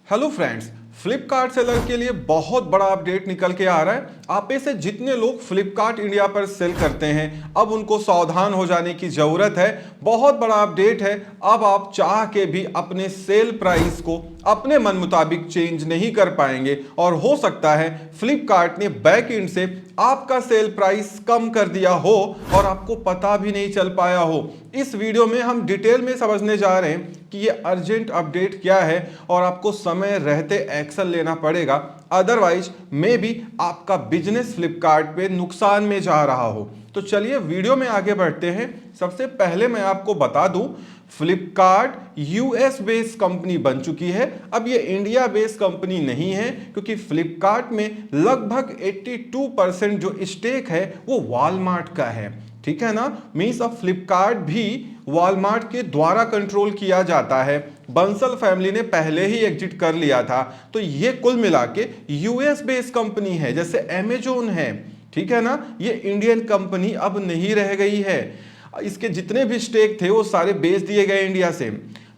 Hello friends, Flipkart seller के लिए बहुत बड़ा अपडेट निकल के आ रहा है। आप में से जितने लोग फ्लिपकार्ट इंडिया पर सेल करते हैं अब उनको सावधान हो जाने की जरूरत है। बहुत बड़ा अपडेट है। अब आप चाह के भी अपने सेल प्राइस को अपने मन मुताबिक चेंज नहीं कर पाएंगे और हो सकता है फ्लिपकार्ट ने बैक एंड से आपका सेल प्राइस कम कर दिया हो और आपको पता भी नहीं चल पाया हो। इस वीडियो में हम डिटेल में समझने जा रहे हैं कि ये अर्जेंट अपडेट क्या है और आपको समय रहते एक्शन लेना पड़ेगा, अदरवाइज मे बी आपका बिजनेस फ्लिपकार्ट पे नुकसान में जा रहा हो। तो चलिए वीडियो में आगे बढ़ते हैं। सबसे पहले मैं आपको बता दूं, फ्लिपकार्ट यूएस बेस्ड कंपनी बन चुकी है। अब ये इंडिया बेस्ड कंपनी नहीं है क्योंकि फ्लिपकार्ट में लगभग 82% जो स्टेक है वो वॉलमार्ट का है। ठीक है ना, मीन्स अब फ्लिपकार्ट भी वॉलमार्ट के द्वारा कंट्रोल किया जाता है। बंसल फैमिली ने पहले ही एग्जिट कर लिया था। तो ये कुल मिला के यूएस बेस्ड कंपनी है, जैसे अमेजोन है। ठीक है ना, ये इंडियन कंपनी अब नहीं रह गई है। इसके जितने भी स्टेक थे वो सारे बेच दिए गए इंडिया से।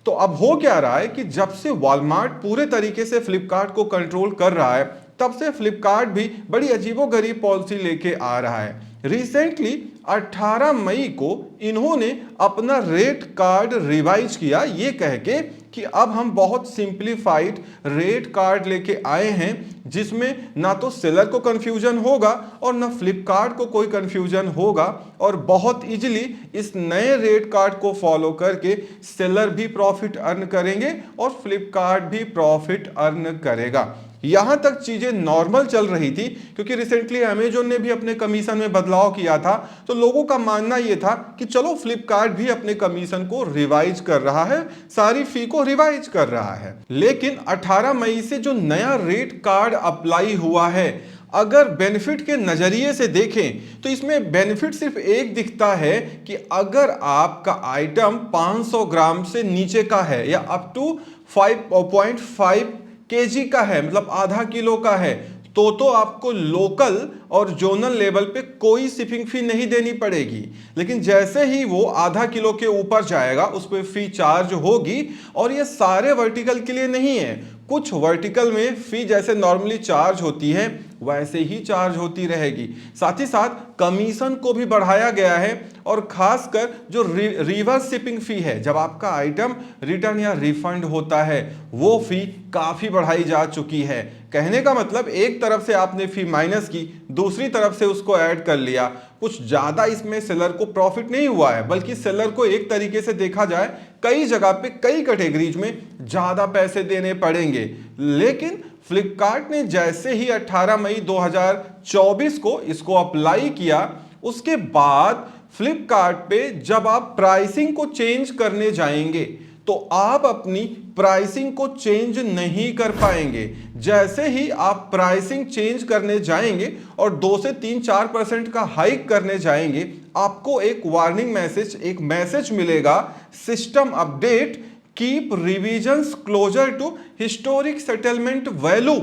तो अब हो क्या रहा है कि जब से वॉलमार्ट पूरे तरीके से फ्लिपकार्ट को कंट्रोल कर रहा है तब से फ्लिपकार्ट भी बड़ी अजीबोगरीब पॉलिसी लेके आ रहा है। रिसेंटली 18 मई को इन्होंने अपना रेट कार्ड रिवाइज किया, ये कह के कि अब हम बहुत सिंप्लीफाइड रेट कार्ड लेके आए हैं जिसमें ना तो सेलर को कंफ्यूजन होगा और ना फ्लिपकार्ट को कोई कंफ्यूजन होगा और बहुत इजीली इस नए रेट कार्ड को फॉलो करके सेलर भी प्रॉफिट अर्न करेंगे और फ्लिपकार्ट भी प्रॉफिट अर्न करेगा। यहां तक चीजें नॉर्मल चल रही थी क्योंकि रिसेंटली अमेजोन ने भी अपने कमीशन में बदलाव किया था। तो लोगों का मानना यह था कि चलो फ्लिपकार्ट भी अपने कमीशन को रिवाइज कर रहा है, सारी फी को रिवाइज कर रहा है। लेकिन 18 मई से जो नया रेट कार्ड अप्लाई हुआ है, अगर बेनिफिट के नजरिए से देखें तो इसमें बेनिफिट सिर्फ एक दिखता है कि अगर आपका आइटम 500 ग्राम से नीचे का है या अप टू 5.5 केजी का है, मतलब आधा किलो का है, तो आपको लोकल और जोनल लेवल पे कोई शिपिंग फी नहीं देनी पड़ेगी। लेकिन जैसे ही वो आधा किलो के ऊपर जाएगा उस पर फी चार्ज होगी। और ये सारे वर्टिकल के लिए नहीं है, कुछ वर्टिकल में फी जैसे नॉर्मली चार्ज होती है वैसे ही चार्ज होती रहेगी। साथ ही साथ कमीशन को भी बढ़ाया गया है और खासकर जो रिवर्स शिपिंग फी है, जब आपका आइटम रिटर्न या रिफंड होता है, वो फी काफी बढ़ाई जा चुकी है। कहने का मतलब एक तरफ से आपने फी माइनस की, दूसरी तरफ से उसको ऐड कर लिया। कुछ ज्यादा इसमें सेलर को प्रॉफिट नहीं हुआ है, बल्कि सेलर को एक तरीके से देखा जाए कई जगह पे कई कैटेगरीज में ज्यादा पैसे देने पड़ेंगे। लेकिन फ्लिपकार्ट ने जैसे ही 18 मई 2024 को इसको अप्लाई किया, उसके बाद फ्लिपकार्ट पे जब आप प्राइसिंग को चेंज करने जाएंगे तो आप अपनी प्राइसिंग को चेंज नहीं कर पाएंगे। जैसे ही आप प्राइसिंग चेंज करने जाएंगे और 2 से 3-4% का हाइक करने जाएंगे, आपको एक वार्निंग मैसेज, एक मैसेज मिलेगा, system update, keep revisions closer to historic settlement value.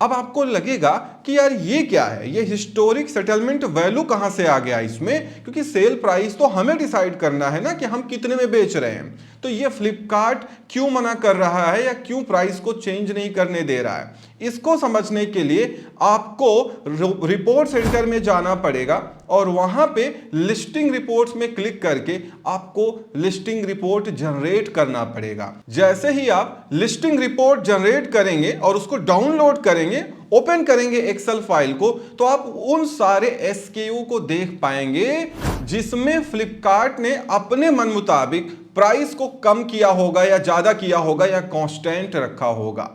अब आपको लगेगा कि यार ये क्या है, ये हिस्टोरिक सेटलमेंट वैल्यू कहां से आ गया इसमें, क्योंकि सेल प्राइस तो हमें डिसाइड करना है ना कि हम कितने में बेच रहे हैं। तो ये फ्लिपकार्ट क्यों मना कर रहा है या क्यों प्राइस को चेंज नहीं करने दे रहा है, इसको समझने के लिए आपको रिपोर्ट सेंटर में जाना पड़ेगा और वहां पे लिस्टिंग रिपोर्ट्स में क्लिक करके आपको लिस्टिंग रिपोर्ट जनरेट करना पड़ेगा। जैसे ही आप लिस्टिंग रिपोर्ट जनरेट करेंगे और उसको डाउनलोड करेंगे, ओपन करेंगे एक्सेल फाइल को, तो आप उन सारे एसकेयू को देख पाएंगे जिसमें फ्लिपकार्ट ने अपने मन मुताबिक प्राइस को कम किया होगा या ज्यादा किया होगा या कांस्टेंट रखा होगा।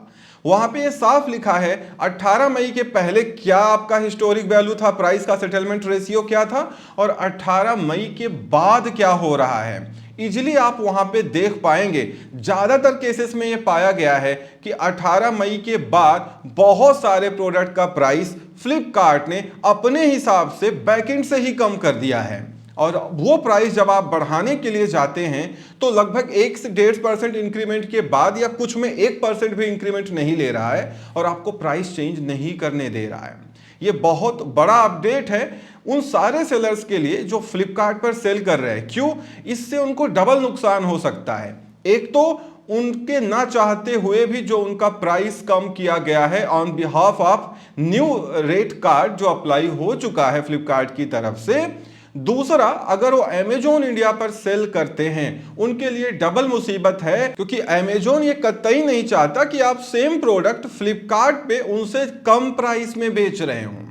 वहां पे ये साफ लिखा है 18 मई के पहले क्या आपका हिस्टोरिक वैल्यू था, प्राइस का सेटलमेंट रेशियो क्या था, और 18 मई के बाद क्या हो रहा है। इजिली आप वहां पे देख पाएंगे। ज्यादातर केसेस में ये पाया गया है कि 18 मई के बाद बहुत सारे प्रोडक्ट का प्राइस फ्लिपकार्ट ने अपने हिसाब से बैकएंड से ही कम कर दिया है। और वो प्राइस जब आप बढ़ाने के लिए जाते हैं तो लगभग 1 से 1.5% इंक्रीमेंट के बाद या कुछ में 1% भी इंक्रीमेंट नहीं ले रहा है और आपको प्राइस चेंज नहीं करने दे रहा है। ये बहुत बड़ा अपडेट है उन सारे सेलर्स के लिए जो फ्लिपकार्ट पर सेल कर रहे हैं। क्यों? इससे उनको डबल नुकसान हो सकता है। एक तो उनके ना चाहते हुए भी जो उनका प्राइस कम किया गया है on behalf of new rate card जो अप्लाई हो चुका है फ्लिपकार्ट की तरफ से। दूसरा, अगर वो अमेजोन इंडिया पर सेल करते हैं उनके लिए डबल मुसीबत है, क्योंकि अमेजोन ये कतई नहीं चाहता कि आप सेम प्रोडक्ट फ्लिपकार्ट पे उनसे कम प्राइस में बेच रहे हो।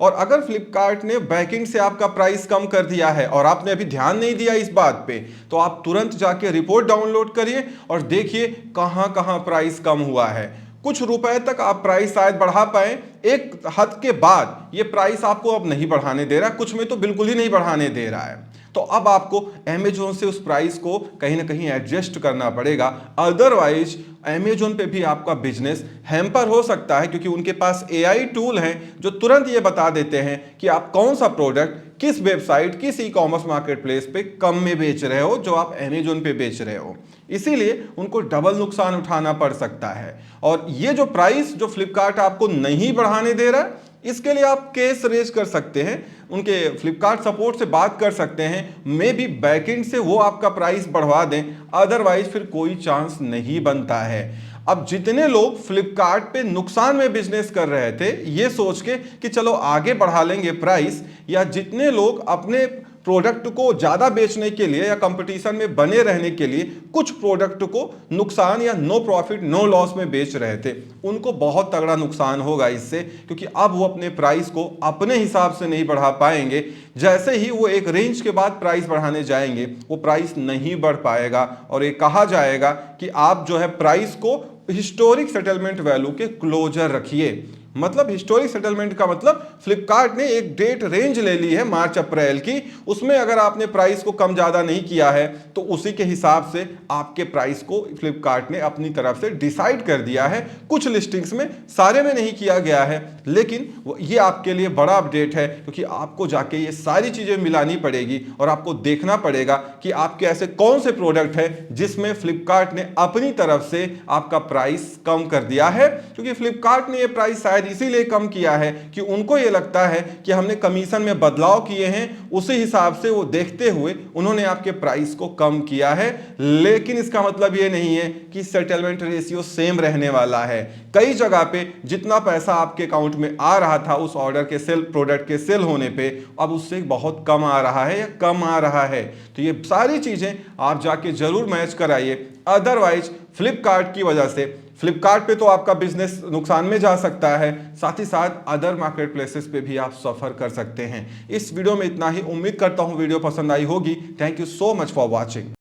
और अगर फ्लिपकार्ट ने बैकिंग से आपका प्राइस कम कर दिया है और आपने अभी ध्यान नहीं दिया इस बात पे, तो आप तुरंत जाके रिपोर्ट डाउनलोड करिए और देखिए कहां कहां प्राइस कम हुआ है। कुछ रुपए तक आप प्राइस शायद बढ़ा पाए, एक हद के बाद ये प्राइस आपको अब नहीं बढ़ाने दे रहा, कुछ में तो बिल्कुल ही नहीं बढ़ाने दे रहा है। तो अब आपको अमेजोन से उस प्राइस को कहीं ना कहीं एडजस्ट करना पड़ेगा, अदरवाइज अमेजोन पे भी आपका बिजनेस हैम्पर हो सकता है, क्योंकि उनके पास एआई टूल हैं जो तुरंत ये बता देते हैं कि आप कौन सा प्रोडक्ट किस वेबसाइट किस ई कॉमर्स मार्केट प्लेस पे कम में बेच रहे हो जो आप अमेजोन पे बेच रहे हो। इसीलिए उनको डबल नुकसान उठाना पड़ सकता है। और ये जो प्राइस जो फ्लिपकार्ट आपको नहीं बढ़ाने दे रहा है, इसके लिए आप केस रेज कर सकते हैं, उनके फ्लिपकार्ट सपोर्ट से बात कर सकते हैं, मे बी बैकएंड से वो आपका प्राइस बढ़वा दें, अदरवाइज फिर कोई चांस नहीं बनता है। अब जितने लोग फ्लिपकार्ट पे नुकसान में बिजनेस कर रहे थे ये सोच के कि चलो आगे बढ़ा लेंगे प्राइस, या जितने लोग अपने प्रोडक्ट को ज्यादा बेचने के लिए या कंपटीशन में बने रहने के लिए कुछ प्रोडक्ट को नुकसान या नो प्रॉफिट नो लॉस में बेच रहे थे, उनको बहुत तगड़ा नुकसान होगा इससे, क्योंकि अब वो अपने प्राइस को अपने हिसाब से नहीं बढ़ा पाएंगे। जैसे ही वो एक रेंज के बाद प्राइस बढ़ाने जाएंगे वो प्राइस नहीं बढ़ पाएगा और ये कहा जाएगा कि आप जो है प्राइस को हिस्टोरिक सेटलमेंट वैल्यू के क्लोजर रखिए। मतलब हिस्टोरिक सेटलमेंट का मतलब फ्लिपकार्ट ने एक डेट रेंज ले ली है मार्च अप्रैल की, उसमें अगर आपने प्राइस को कम ज्यादा नहीं किया है तो उसी के हिसाब से आपके प्राइस को फ्लिपकार्ट ने अपनी तरफ से डिसाइड कर दिया है। कुछ लिस्टिंग्स में, सारे में नहीं किया गया है, लेकिन ये आपके लिए बड़ा अपडेट है, क्योंकि आपको जाके ये सारी चीजें मिलानी पड़ेगी और आपको देखना पड़ेगा कि आपके ऐसे कौन से प्रोडक्ट है जिसमें फ्लिपकार्ट ने अपनी तरफ से आपका प्राइस कम कर दिया है। क्योंकि फ्लिपकार्ट ने ये प्राइस शायद इसीलिए कम किया है कि उनको ये लगता है कि हमने कमीशन में बदलाव किए हैं, उसी हिसाब से वो देखते हुए उन्होंने आपके प्राइस को कम किया है। लेकिन इसका मतलब ये नहीं है कि सेटलमेंट रेशियो सेम रहने वाला है। कई जगह पे जितना पैसा आपके अकाउंट में आ रहा था उस ऑर्डर के सेल प्रोडक्ट के सेल होने पे, अब उससे बहुत कम आ रहा है या कम आ रहा है। तो ये सारी चीजें आप जाके जरूर मैच कराइए, अदरवाइज फ्लिपकार्ट की वजह से फ्लिपकार्ट पे तो आपका बिजनेस नुकसान में जा सकता है, साथ ही साथ अदर मार्केट प्लेसेस पे भी आप सफर कर सकते हैं। इस वीडियो में इतना ही, उम्मीद करता हूं वीडियो पसंद आई होगी। Thank you so much for watching.